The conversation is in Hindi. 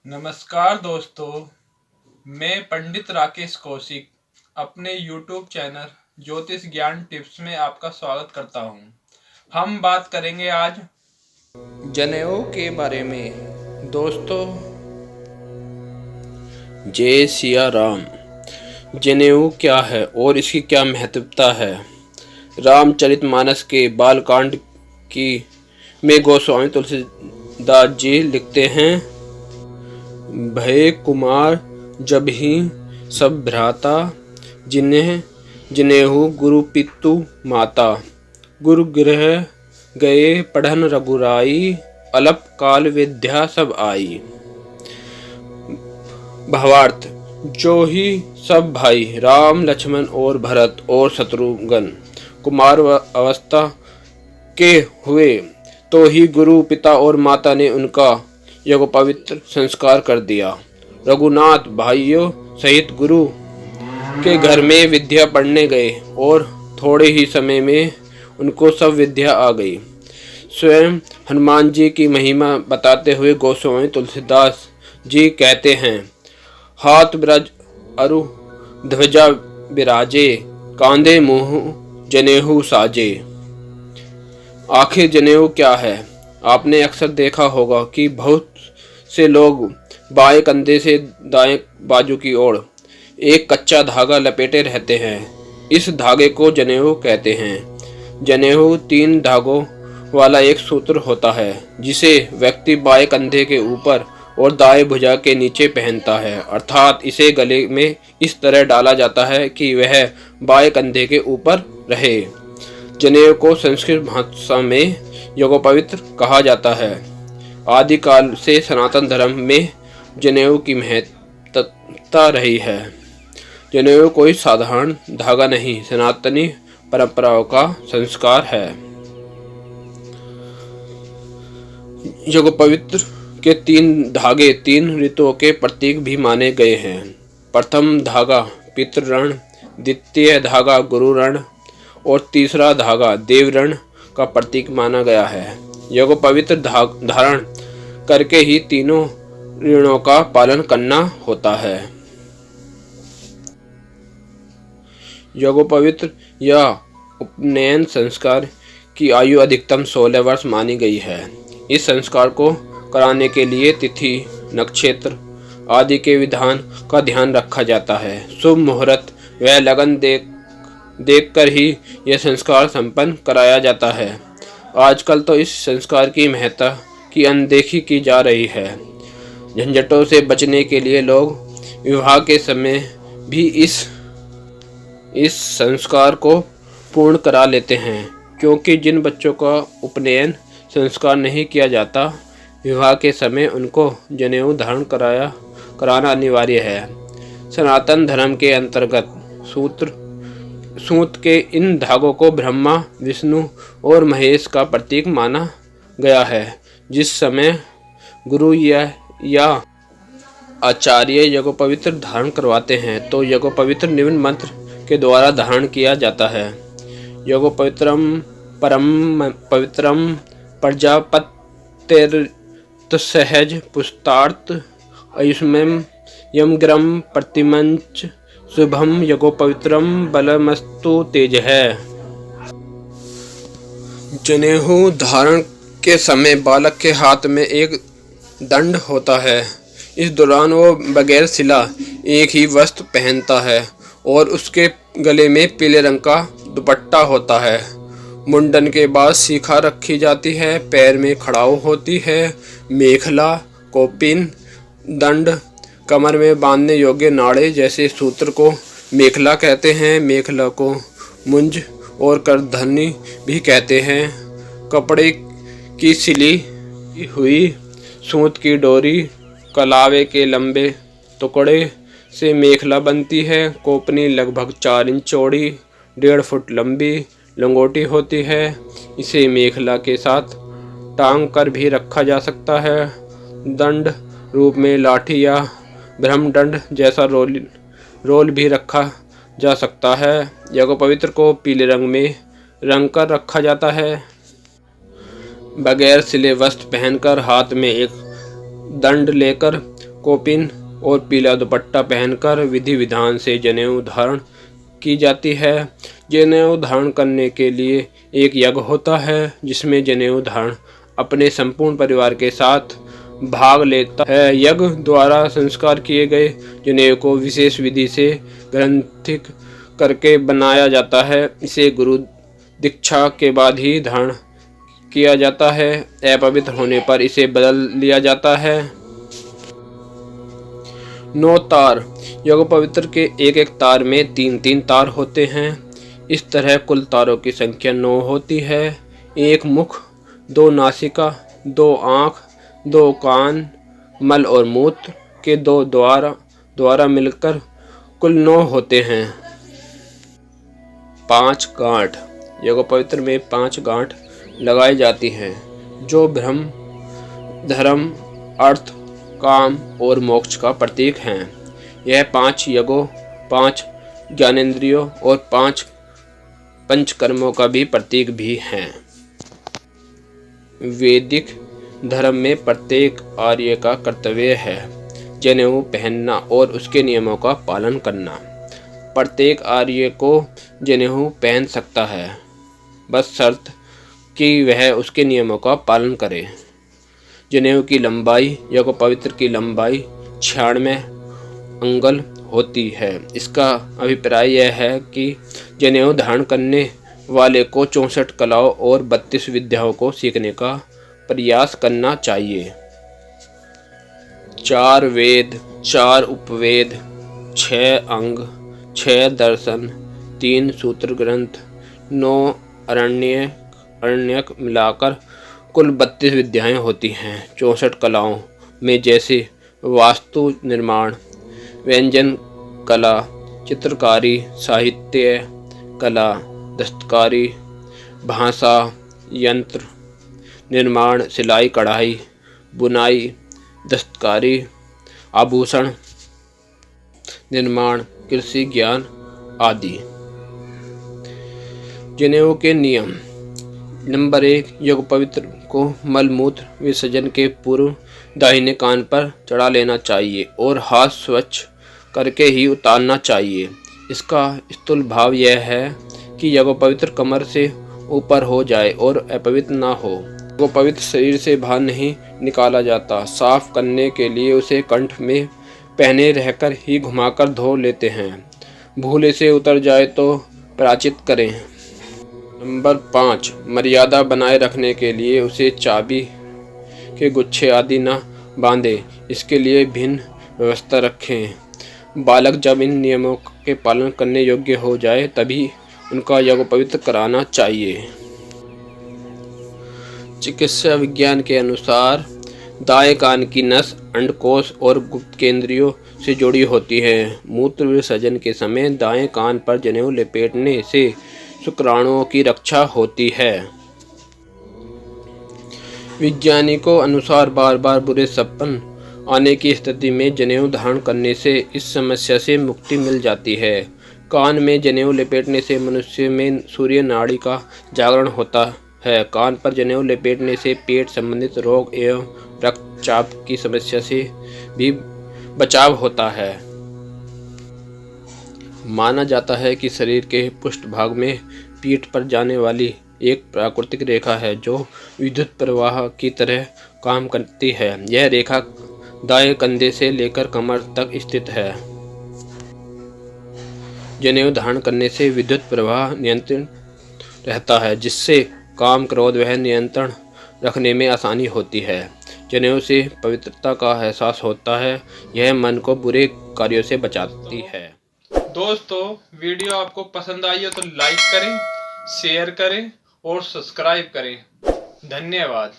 नमस्कार दोस्तों, मैं पंडित राकेश कौशिक अपने YouTube चैनल ज्योतिष ज्ञान टिप्स में आपका स्वागत करता हूं। हम बात करेंगे आज जनेऊ के बारे में। दोस्तों, जय सिया राम। जनेऊ क्या है और इसकी क्या महत्वता है? रामचरितमानस के बालकांड की में गोस्वामी तुलसीदास जी लिखते हैं, भय कुमार जब ही सब भ्राता, जिन्हें जनेऊ गुरु पितु माता। गुरु गृह गए पढ़न रघुराई, अल्प काल विद्या सब आई। भावार्थ, जो ही सब भाई राम लक्ष्मण और भरत और शत्रुघ्न कुमार अवस्था के हुए, तो ही गुरु पिता और माता ने उनका यज्ञोपवीत संस्कार कर दिया। रघुनाथ भाइयों सहित गुरु के घर में विद्या पढ़ने गए और थोड़े ही समय में उनको सब विद्या आ गई। स्वयं हनुमान जी की महिमा बताते हुए गोस्वामी तुलसीदास जी कहते हैं, हाथ ब्रज अरु ध्वजा विराजे, कांधे मुँह जनेऊ साजे। आखिर जनेऊ क्या है? आपने अक्सर देखा होगा कि बहुत से लोग बाएं कंधे से दाएं बाजू की ओर एक कच्चा धागा लपेटे रहते हैं। इस धागे को जनेऊ कहते हैं। जनेऊ 3 धागों वाला एक सूत्र होता है, जिसे व्यक्ति बाएं कंधे के ऊपर और दाएं भुजा के नीचे पहनता है, अर्थात इसे गले में इस तरह डाला जाता है कि वह बाएं कंधे के ऊपर रहे। जनेऊ को संस्कृत भाषा में यज्ञोपवीत कहा जाता है। आदिकाल से सनातन धर्म में जनेऊ की महत्वता रही है। जनेऊ कोई साधारण धागा नहीं, सनातनी परंपराओं का संस्कार है। यज्ञोपवीत के 3 धागे 3 ऋतुओं के प्रतीक भी माने गए हैं। प्रथम धागा पितृ-ऋण, द्वितीय धागा गुरु-ऋण और तीसरा धागा देव-ऋण का प्रतीक माना गया है। यज्ञोपवीत धारण करके ही तीनों ऋणों का पालन करना होता है। यज्ञोपवीत या उपनयन संस्कार की आयु अधिकतम 16 वर्ष मानी गई है। इस संस्कार को कराने के लिए तिथि, नक्षत्र आदि के विधान का ध्यान रखा जाता है। शुभ मुहूर्त व लगन देखकर ही यह संस्कार संपन्न कराया जाता है। आजकल तो इस संस्कार की महत्ता की अनदेखी की जा रही है। झंझटों से बचने के लिए लोग विवाह के समय भी इस संस्कार को पूर्ण करा लेते हैं, क्योंकि जिन बच्चों का उपनयन संस्कार नहीं किया जाता, विवाह के समय उनको जनेऊ धारण कराना अनिवार्य है। सनातन धर्म के अंतर्गत सूत के इन धागों को ब्रह्मा, विष्णु और महेश का प्रतीक माना गया है। जिस समय गुरु या आचार्य यज्ञोपवीत धारण करवाते हैं, तो यज्ञोपवीत निम्न मंत्र के द्वारा धारण किया जाता है। यज्ञोपवीत्रम परम पवित्रम प्रजापतिर्तसहज पुष्टार्थ आयुष्मयम् यमग्रम प्रतिमंच शुभम यज्ञोपवीत्रम बलमस्तु तेजः। जनेऊ धारण के समय बालक के हाथ में एक दंड होता है। इस दौरान वो बगैर सिला एक ही वस्त्र पहनता है और उसके गले में पीले रंग का दुपट्टा होता है। मुंडन के बाद शिखा रखी जाती है, पैर में खड़ाऊ होती है, मेखला, कौपीन, दंड, कमर में बांधने योग्य नाड़े जैसे सूत्र को मेखला कहते हैं। मेखला को मुंज और करधनी भी कहते हैं। कपड़े की सिली हुई सूत की डोरी कलावे के लंबे टुकड़े से मेखला बनती है। कोपनी लगभग 4 इंच चौड़ी, 1.5 फुट लंबी लंगोटी होती है। इसे मेखला के साथ टांग कर भी रखा जा सकता है। दंड रूप में लाठी या ब्रह्मदंड जैसा रोल भी रखा जा सकता है। यज्ञोपवीत को पीले रंग में रंग कर रखा जाता है। बगैर सिले वस्त्र पहनकर हाथ में एक दंड लेकर कोपिन और पीला दुपट्टा पहनकर विधि विधान से जनेऊ धारण की जाती है। जनेऊ धारण करने के लिए एक यज्ञ होता है जिसमें जनेऊ धारण अपने संपूर्ण परिवार के साथ भाग लेता है। यज्ञ द्वारा संस्कार किए गए जनेऊ को विशेष विधि से ग्रंथिक करके बनाया जाता है। इसे गुरु दीक्षा के बाद ही धारण किया जाता है। अपवित्र होने पर इसे बदल लिया जाता है। 9 तार। यज्ञ पवित्र के एक एक तार में 3-3 तार होते हैं। इस तरह कुल तारों की संख्या 9 होती है। 1 मुख, 2 नासिका, 2 आँख, 2 कान, मल और मूत्र के 2 द्वारा मिलकर कुल 9 होते हैं। 5 गांठ। यज्ञ पवित्र में 5 गांठ लगाई जाती हैं जो ब्रह्म, धर्म, अर्थ, काम और मोक्ष का प्रतीक हैं। यह 5 यज्ञों, 5 ज्ञानेंद्रियों और 5 पंचकर्मों का भी प्रतीक भी हैं। वैदिक धर्म में प्रत्येक आर्य का कर्तव्य है जनेऊ पहनना और उसके नियमों का पालन करना। प्रत्येक आर्य को जनेऊ पहन सकता है, बस शर्त कि वह उसके नियमों का पालन करे। जनेऊ की लंबाई। यज्ञ पवित्र की लंबाई 96 अंगुल होती है। इसका अभिप्राय यह है कि जनेऊ धारण करने वाले को 64 कलाओं और 32 विद्याओं को सीखने का प्रयास करना चाहिए। 4 वेद, 4 उपवेद, 6 अंग, 6 दर्शन, 3 सूत्र ग्रंथ, 9 अरण्यक मिलाकर कुल 32 विद्याएं होती हैं। 64 कलाओं में जैसे वास्तु निर्माण, व्यंजन कला, चित्रकारी, साहित्य कला, दस्तकारी, भाषा, यंत्र निर्माण, सिलाई कढ़ाई, बुनाई, दस्तकारी, आभूषण निर्माण, कृषि ज्ञान आदि। जनेऊ के नियम। नंबर 1, यज्ञ पवित्र को मलमूत्र विसर्जन के पूर्व दाहिने कान पर चढ़ा लेना चाहिए और हाथ स्वच्छ करके ही उतारना चाहिए। इसका स्थूल भाव यह है कि यज्ञ पवित्र कमर से ऊपर हो जाए और अपवित्र ना हो। यज्ञ पवित्र शरीर से बाहर नहीं निकाला जाता। साफ करने के लिए उसे कंठ में पहने रहकर ही घुमाकर धो लेते हैं। भूले से उतर जाए तो प्रायश्चित करें। नंबर 5, मर्यादा बनाए रखने के लिए उसे चाबी के गुच्छे आदि न बांधें। इसके लिए भिन्न व्यवस्था रखें। बालक जब इन नियमों के पालन करने योग्य हो जाए तभी उनका यज्ञ पवित्र कराना चाहिए। चिकित्सा विज्ञान के अनुसार दाएं कान की नस अंडकोश और गुप्त केंद्रियों से जुड़ी होती है। मूत्र विसर्जन के समय दाएं कान पर जनेऊ लपेटने से शुक्राणुओं की रक्षा होती है। वैज्ञानिकों अनुसार बार बार बुरे सपन आने की स्थिति में जनेऊ धारण करने से इस समस्या से मुक्ति मिल जाती है। कान में जनेऊ लपेटने से मनुष्य में सूर्य नाड़ी का जागरण होता है। कान पर जनेऊ लपेटने से पेट संबंधित रोग एवं रक्तचाप की समस्या से भी बचाव होता है। माना जाता है कि शरीर के पृष्ठभाग में पीठ पर जाने वाली एक प्राकृतिक रेखा है जो विद्युत प्रवाह की तरह काम करती है। यह रेखा दाएं कंधे से लेकर कमर तक स्थित है। जनेऊ धारण करने से विद्युत प्रवाह नियंत्रण रहता है, जिससे काम, क्रोध व नियंत्रण रखने में आसानी होती है। जनेऊ से पवित्रता का एहसास होता है। यह मन को बुरे कार्यों से बचाती है। दोस्तों, वीडियो आपको पसंद आई हो तो लाइक करें, शेयर करें और सब्सक्राइब करें। धन्यवाद।